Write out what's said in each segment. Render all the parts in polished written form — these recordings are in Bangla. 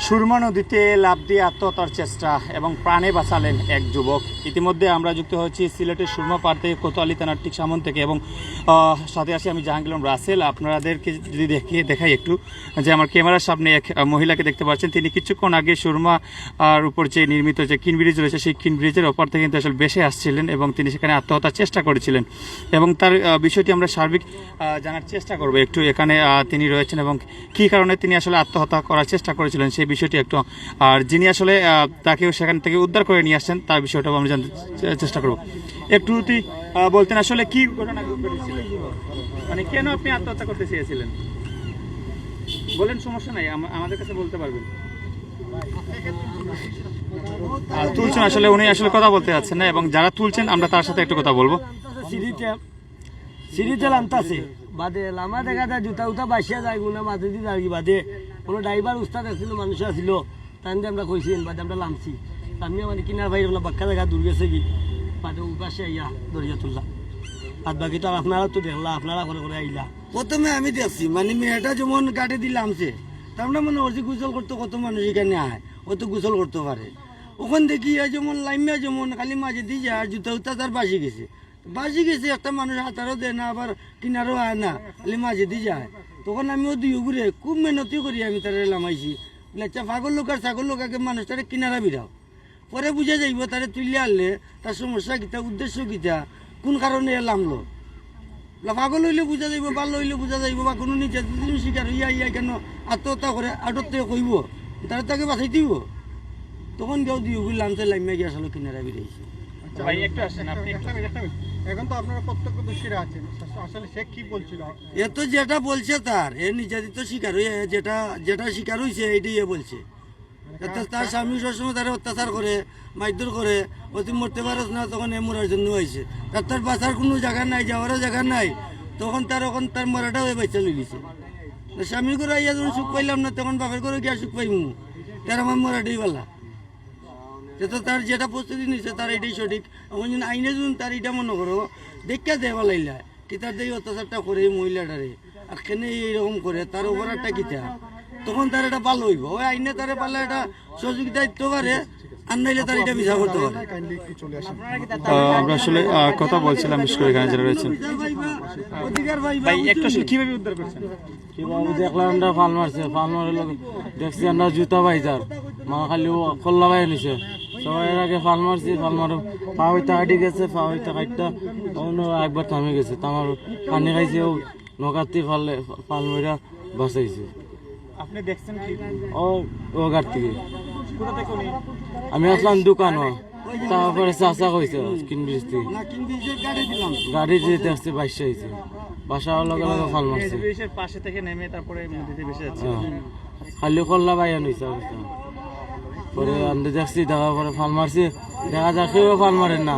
সুরমা নদীতে লাফ দিয়ে আত্মহত্যার চেষ্টা এবং প্রাণে বাঁচালেন এক যুবক। ইতিমধ্যে আমরা যুক্ত হয়েছি সিলেটের সুরমা পাড় থেকে কোতোয়ালি থানার ঠিক সামন থেকে এবং সাথে আসি আমি জাহাঙ্গীর রাসেল। আপনাদেরকে যদি দেখাই একটু যে আমার ক্যামেরার সামনে এক মহিলাকে দেখতে পাচ্ছেন, তিনি কিছুক্ষণ আগে সুরমা আর উপর যে নির্মিত যে কিন ব্রিজ রয়েছে সেই কিন ব্রিজের ওপর থেকে কিন্তু আসলে বেসে আসছিলেন এবং তিনি সেখানে আত্মহত্যার চেষ্টা করেছিলেন এবং তার বিষয়টি আমরা সার্বিক জানার চেষ্টা করব একটু এখানে তিনি রয়েছেন এবং কী কারণে তিনি আসলে আত্মহত্যা করার চেষ্টা করেছিলেন সেই বিষয়টি একটু, আর যিনি আসলে তাকে সেখান থেকে উদ্ধার করে নিয়ে আসছেন তার বিষয়টাও আমরা জানতে চেষ্টা করব। একটু তুই বলতেন আসলে কি ঘটনা ঘটেছিলেন, মানে কেন আপনি আত্মহত্যা করতে চেয়েছিলেন বলেন, সমস্যা নাই আমাদের কাছে বলতে পারবেন। তুলছেন আসলে উনি আসলে কথা বলতে যাচ্ছেন না এবং যারা তুলছেন আমরা তার সাথে একটু কথা বলবো। সিঁড়িতে নামতাছে বাদে লামা দেখা যায় জুতা উতা বাসিয়া যায় গুনা মাঝে দিয়ে দাঁড়িয়ে বাদে কোনো ড্রাইভার উস্তাদ আসছিল মানুষ আসছিল তাই আমরা কইছি বাদে আমরা নামছি আমি মানে কিনার ভাই বাক্কা জায়গা দূর গেছে কি বাদে উপাসে আইয়া দরিয়া তুললাম। আর বাকি তো আপনারা তো দেখলা, আপনারা করে করে আইলা। প্রথমে আমি দেখছি মানে মেয়েটা যেমন গাড়ি দিলামছে তার মনে হচ্ছে গোসল করতে কত মানুষ এখানে আয় ও তো গোসল করতে পারে। ওখান দেখি যেমন লাইমিয়া যেমন খালি মাঝে দিয়ে যায় আর জুতা উতা তার বাসি গেছে একটা মানুষ হাতারও দেয় না আবার কিনারও আয় না খালি মাঝে দিয়ে যায়। তখন আমিও দিও ঘুরে খুব মেহনতি করি আমি তারা লামাইছি আচ্ছা পাগল লোক আর ছাগল লোক আগে মানুষ তারা কিনারা বিরাও পরে বুঝে যাইব তারা তুলে আনলে তার সমস্যা কিতা উদ্দেশ্য কিতা কোন কারণে লামলো। পাগল হইলে বুঝা যাইব, ভালো হইলে বুঝা যাইব বা কোনো নির্যাতন শিকার ইয়া কেন আত্মহত্যা করে আটক থেকে কইব তারা তাকে বাঁচাই দিব। তখন কেউ দিও ঘুরে লামতে লামিয়া গিয়ে আসলে কিনারা বিরাইছে। এখন তো আপনারা প্রত্যক্ষদর্শীরা আছেন, আসলে সে কি বলছিল? এ তো যেটা বলছে তার এ নির্যাতিত শিকার হয়ে যেটা শিকার হয়েছে এইটাই এ বলছে। তার স্বামী সবসময় তারা অত্যাচার করে মারধর করে অতি মরতে পারস না তখন এ মরার জন্য হয়েছে। তার বাঁচার কোনো জায়গা নাই, যাওয়ারও জায়গা নাই, তখন তার মরাটাও এ বাচ্চা লইছে। স্বামীর করে ইয়া যখন সুখ পাইলাম না তখন বাপের করে গিয়া সুখ পাইমু, তার আমার মরাটাই পালা। তো তার যেটা প্রস্তুতি নিচ্ছে তার এটাই সঠিক। এখন যদি আইনে যদি তার এটা মনে করো দেখা দেওয়া লাইলা কি তার দিয়ে অত্যাচারটা করে মহিলাটারে আর কেন এইরকম করে তার অপরাধটা কিতা, তখন তার এটা ভালো হইব। ওই আইনে তারে পারলে এটা সহযোগিতা দিতে পারে আর নাইলে তার এটা বিচার করতে পারে। আমরা আসলে কথা বলছিলাম বিশেষ করে এখানে যারা রয়েছেন কিভাবে উদ্ধার করছেন? কিভাবে দেখলাম আমরা ফাল মারের লোক দেখছি আমরা জুতা বাইজার মা খালি কল্লা বাই নিছে সবাই এর আগে ফাল মারছি, ফাল মারো পা হইতে কাটি গেছে, পা হইতে কাটটা অন্য একবার থামে গেছে, তামার পানি খাইছে ও নৌকাতে ফাল মেরা বাঁচাইছে। আপনি দেখছেন কি? ও গাড়ি থেকে আমি আসলাম দোকান, তারপরে চাষা কইছে কিন বৃষ্টি গাড়ি দিয়ে দেখছি বাইশে হয়েছে, বাসা লগে লগে ফাল মারছে পাশে থেকে নেমে তারপরে নদীতে ভেসে যাচ্ছে। খালি কল্লা বাইয়া নিছে পরে আনতে দেখছি, দেখার পরে ফাল মারছি, দেখা যাক কেউ ফাল মারেন না।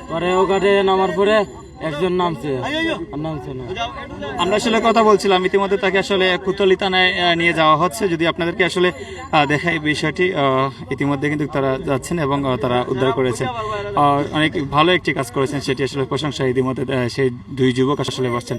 পরে ও গাড়ি নামার পরে একজন নামছে না। আমরা আসলে কথা বলছিলাম, ইতিমধ্যে তাকে আসলে কোতোয়ালি থানায় নিয়ে যাওয়া হচ্ছে। যদি আপনাদেরকে আসলে দেখাই বিষয়টি, ইতিমধ্যে কিন্তু তারা যাচ্ছেন এবং তারা উদ্ধার করেছেন, অনেক ভালো একটি কাজ করেছেন, সেটি আসলে প্রশংসা। ইতিমধ্যে সেই দুই যুবক আসলে বসছেন।